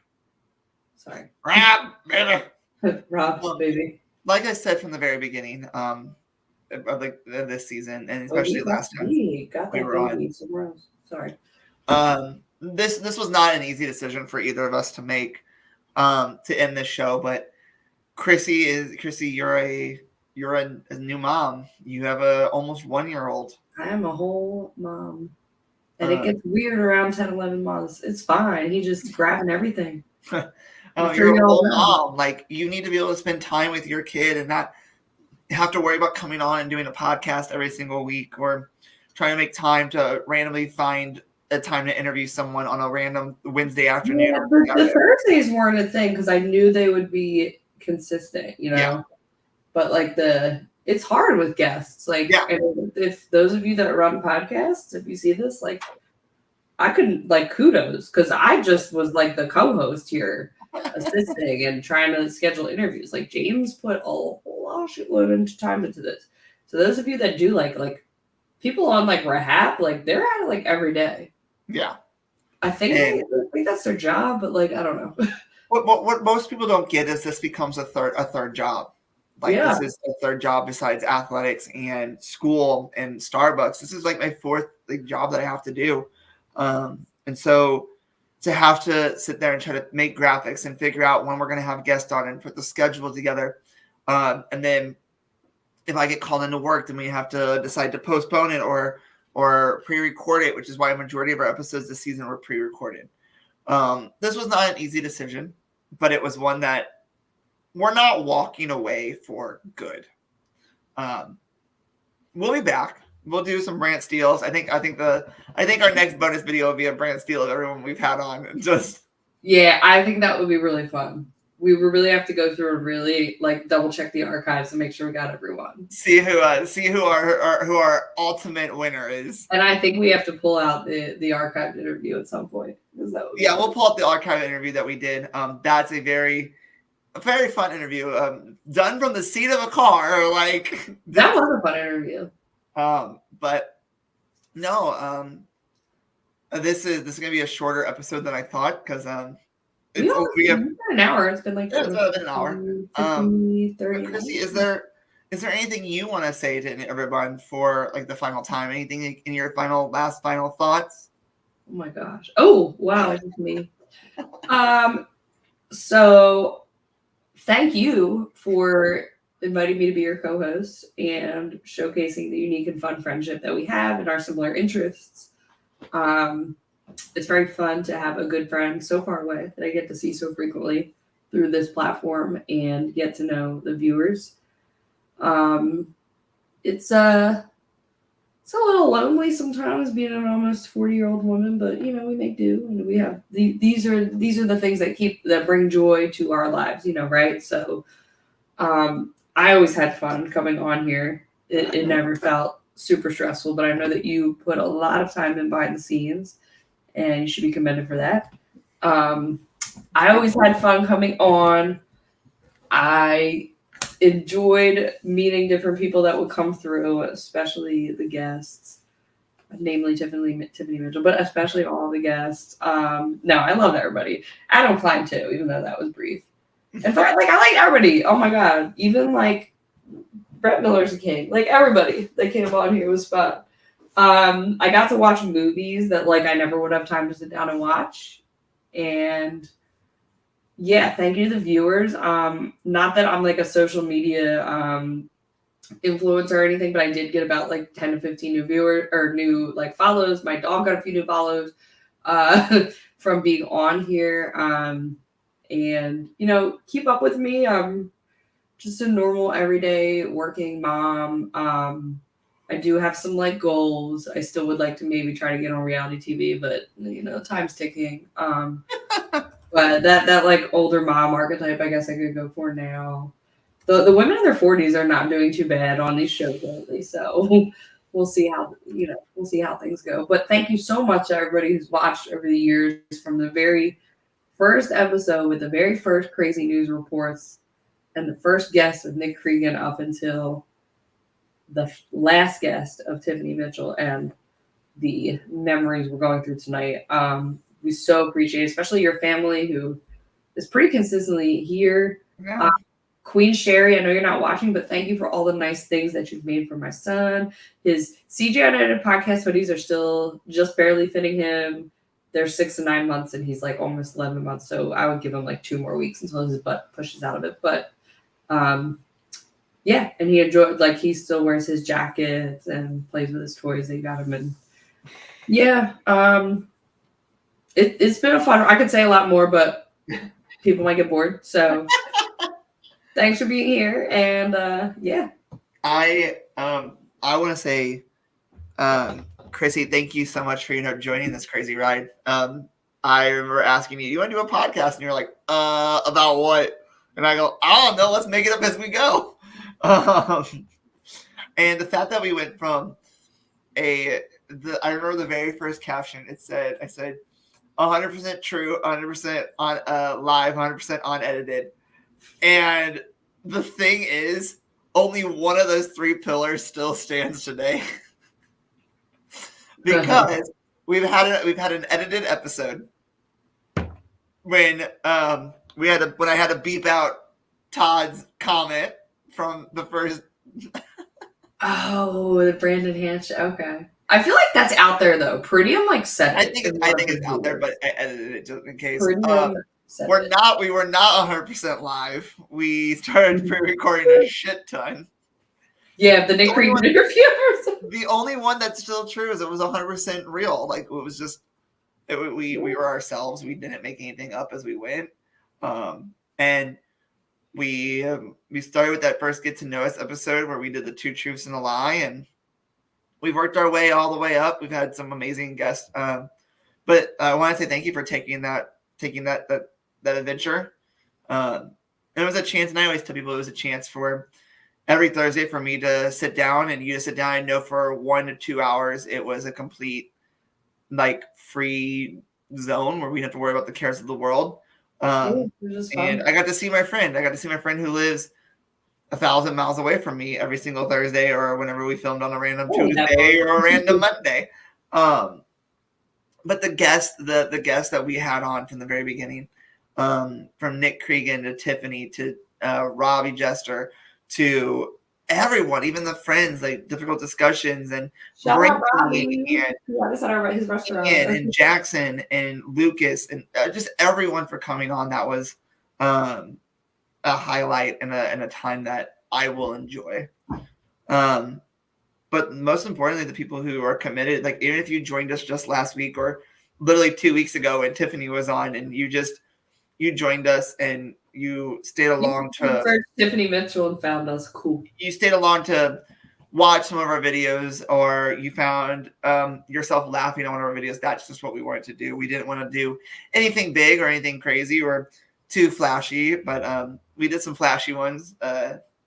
Sorry. Rob, baby. Rob, baby. Like I said from the very beginning, of this season, and especially last time we were on. Somewhere else. Sorry. This was not an easy decision for either of us to make to end this show, but Chrissy, you're a new mom. You have a almost 1-year-old. I am a whole mom. And it gets weird around 10, 11 months. It's fine. He's just grabbing everything. You're a whole mom. Like, you need to be able to spend time with your kid and not have to worry about coming on and doing a podcast every single week or trying to make time to randomly find a time to interview someone on a random Wednesday afternoon. Yeah, the Thursdays weren't a thing because I knew they would be consistent, you know. Yeah. But like it's hard with guests. Like, if those of you that run podcasts, if you see this, like, I couldn't, like, kudos, because I just was like the co-host here, assisting and trying to schedule interviews. Like, James put a whole lot of shitload time into this. So those of you that do like people on like Rahab, like they're at it like every day. Yeah, I think that's their job, but like I don't know. What most people don't get is this becomes a third job. Like, this is a third job besides athletics and school and Starbucks. This is like my 4th job that I have to do. And so to have to sit there and try to make graphics and figure out when we're going to have guests on and put the schedule together. And then if I get called into work, then we have to decide to postpone it or pre-record it, which is why a majority of our episodes this season were pre-recorded. This was not an easy decision, but it was one that we're not walking away for good. We'll be back. We'll do some brand steals. I think our next bonus video will be a brand steal of everyone we've had on. Yeah, I think that would be really fun. We would really have to go through and really like double check the archives and make sure we got everyone. See who our ultimate winner is. And I think we have to pull out the archived interview at some point. We'll pull out the archived interview that we did. That's a very a very fun interview. Done from the seat of a car. Like that was a fun interview. But no, this is gonna be a shorter episode than I thought because we have an hour. It's been like it's been an hour. 50, 30 Chrissy, minutes. is there anything you want to say to everyone for like the final time? Anything in your final thoughts? Oh my gosh. Oh wow, it's me. So thank you for inviting me to be your co-host and showcasing the unique and fun friendship that we have and our similar interests. It's very fun to have a good friend so far away that I get to see so frequently through this platform and get to know the viewers. It's a little lonely sometimes being an almost 40-year-old woman, but we make do, and we have these are the things that bring joy to our lives, right? So I always had fun coming on here. It never felt super stressful, but I know that you put a lot of time in behind the scenes, and you should be commended for that. I always had fun coming on. I enjoyed meeting different people that would come through, especially the guests, namely Tiffany Mitchell, but especially all the guests. No, I love everybody. Adam Klein too, even though that was brief. In fact, I like everybody. Oh my god, even like Brett Miller's a king. Like everybody that came on here was fun. I got to watch movies that I never would have time to sit down and watch, and yeah, thank you to the viewers. Not that I'm like a social media influencer or anything, but I did get about 10 to 15 new viewers or new follows. My dog got a few new follows from being on here. And keep up with me. I'm just a normal everyday working mom. I do have some goals. I still would like to maybe try to get on reality TV, but time's ticking. But that older mom archetype, I guess I could go for now. The women in their 40s are not doing too bad on these shows lately, so we'll see how things go. But thank you so much to everybody who's watched over the years, from the very first episode with the very first crazy news reports and the first guest of Nick Cregan up until the last guest of Tiffany Mitchell and the memories we're going through tonight. We so appreciate it, especially your family who is pretty consistently here. Yeah. Queen Sherry, I know you're not watching, but thank you for all the nice things that you've made for my son. His CJ UNEDITED podcast hoodies are still just barely fitting him. They're 6 to 9 months, and he's almost 11 months. So I would give him 2 more weeks until his butt pushes out of it. But yeah, and he enjoyed, he still wears his jackets and plays with his toys. They got him, and yeah, it's been a fun. I could say a lot more, but people might get bored. So thanks for being here, and yeah. I want to say, Chrissy, thank you so much for joining this crazy ride. I remember asking you want to do a podcast, and you're like, about what? And I go, I don't know. Let's make it up as we go. And the fact that we went from I remember the very first caption. I said, 100% true, 100% on live, 100% unedited. And the thing is, only one of those 3 pillars still stands today. Because we've had an edited episode when I had to beep out Todd's comment from the first. Oh, the Brandon Hanch. Okay, I feel like that's out there though. Prettium said it. I think it's out there, but I edited it just in case. We were not 100% live. We started pre-recording a shit ton. Yeah, the Nick Cregan interview. The only one that's still true is it was 100% real. It was just we were ourselves. We didn't make anything up as we went. And we started with that first Get to Know Us episode where we did the 2 truths and a lie, and we've worked our way all the way up. We've had some amazing guests. But I want to say thank you for taking that adventure. It was a chance, and I always tell people it was a chance for every Thursday for me to sit down and you to sit down and know for 1 to 2 hours it was a complete free zone where we didn't have to worry about the cares of the world. It was just fun. And I got to see my friend. I got to see my friend who lives 1,000 miles away from me every single Thursday, or whenever we filmed on a random Tuesday or a random Monday. But the guests that we had on from the very beginning, from Nick Cregan to Tiffany to Robbie Jester to everyone, even the friends, like difficult discussions and Shout out Brittany Robbie. and Yeah, I said at his restaurant. Ian and Jackson and Lucas and just everyone for coming on. That was a highlight and a time that I will enjoy. But most importantly, the people who are committed, like even if you joined us just last week or literally 2 weeks ago when Tiffany was on and you joined us and you stayed along to searched Tiffany Mitchell and found us. Cool. You stayed along to watch some of our videos, or you found yourself laughing on one of our videos. That's just what we wanted to do. We didn't want to do anything big or anything crazy or too flashy, but we did some flashy ones.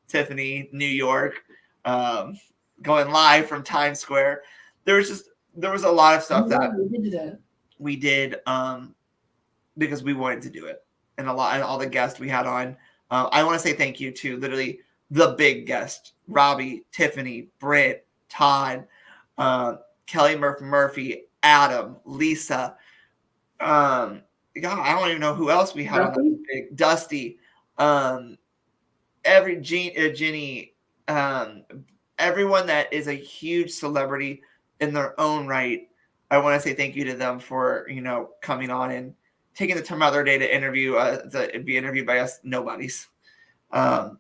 Tiffany, New York, going live from Times Square. There was a lot of stuff that we did because we wanted to do it, and all the guests we had on. I want to say thank you to literally the big guest: Robbie, Tiffany, Britt, Todd, Kelly Murphy, Adam, Lisa. God, I don't even know who else we had on. Dusty, Jenny, everyone that is a huge celebrity in their own right. I want to say thank you to them for coming on and taking the time out of their day to be interviewed by us nobodies. And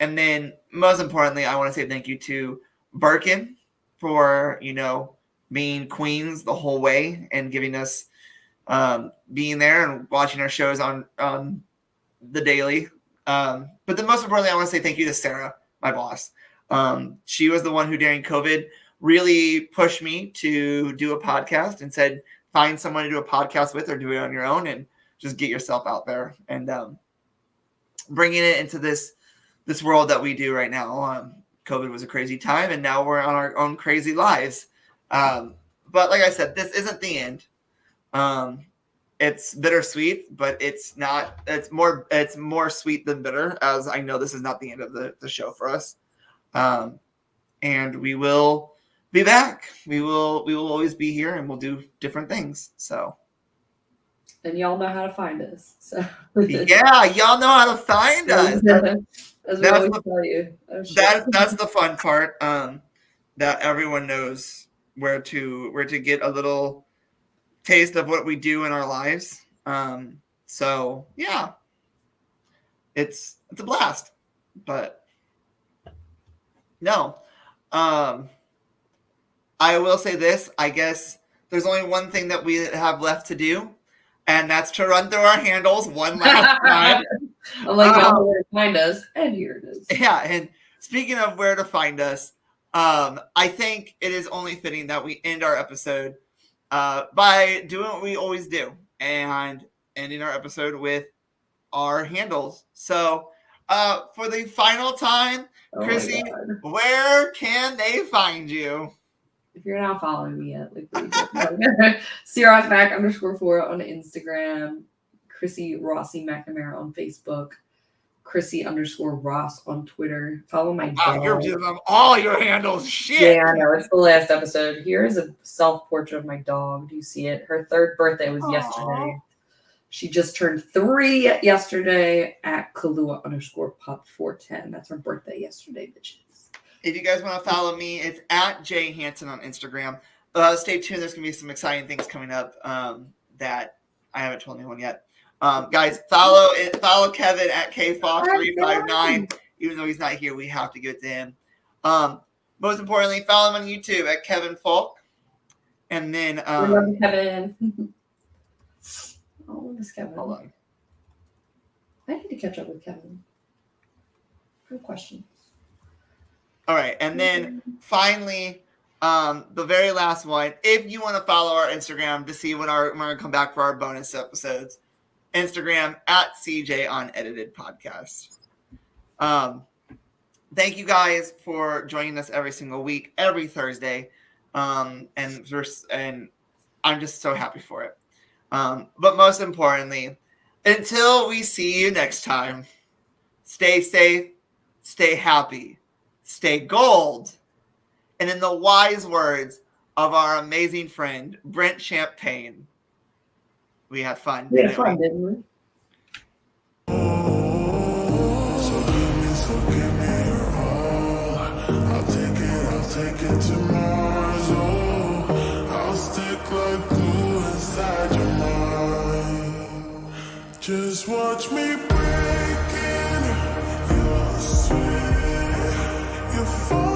then most importantly, I want to say thank you to Birkin for being queens the whole way and giving us being there and watching our shows on the daily. But the most importantly, I want to say thank you to Sarah, my boss. She was the one who during COVID really pushed me to do a podcast and said, find someone to do a podcast with or do it on your own and just get yourself out there and bringing it into this world that we do right now. COVID was a crazy time and now we're on our own crazy lives. But like I said, this isn't the end. It's bittersweet, but it's more sweet than bitter, as I know this is not the end of the show for us. And we will be back. We will always be here and we'll do different things. So, and y'all know how to find us. So yeah, y'all know how to find us. As we always tell you. That's the fun part. That everyone knows where to get a little taste of what we do in our lives. So yeah, it's a blast. But no, I will say this. I guess there's only one thing that we have left to do, and that's to run through our handles one last time. I'm like, y'all know where to find us, and here it is. Yeah, and speaking of where to find us, I think it is only fitting that we end our episode by doing what we always do and ending our episode with our handles. So for the final time, Chrissy, where can they find you? If you're not following me yet, like CRockMac_4 on Instagram, Chrissy Rossi McNamara on Facebook, Chrissy_Ross on Twitter. Follow my dog. You're giving them all your handles. Shit. Yeah, I know. It's the last episode. Here's a self-portrait of my dog. Do you see it? Her third birthday was yesterday. She just turned 3 yesterday at Kahlua_pup410. That's her birthday yesterday, bitches. If you guys want to follow me, it's at Jay Hansen on Instagram. Stay tuned. There's going to be some exciting things coming up that I haven't told anyone yet. Guys, follow Kevin at KFox359. Even though he's not here, we have to give it to him. Most importantly, follow him on YouTube at Kevin Falk. And then we love Kevin. Oh, this Kevin. Hold on. I need to catch up with Kevin. Good questions. All right, and then finally, the very last one. If you want to follow our Instagram to see when we're going to come back for our bonus episodes, Instagram at CJ UNEDITED PODCAST. Thank you guys for joining us every single week, every Thursday, and I'm just so happy for it. But most importantly, Until we see you next time, stay safe, stay happy, stay gold. And in the wise words of our amazing friend, Brent Champagne, we had fun. We had fun, didn't we? So give me your all. I'll take it to Mars. Oh, I'll stick like glue inside your mind. Just watch me breaking. You're sweet. You're falling.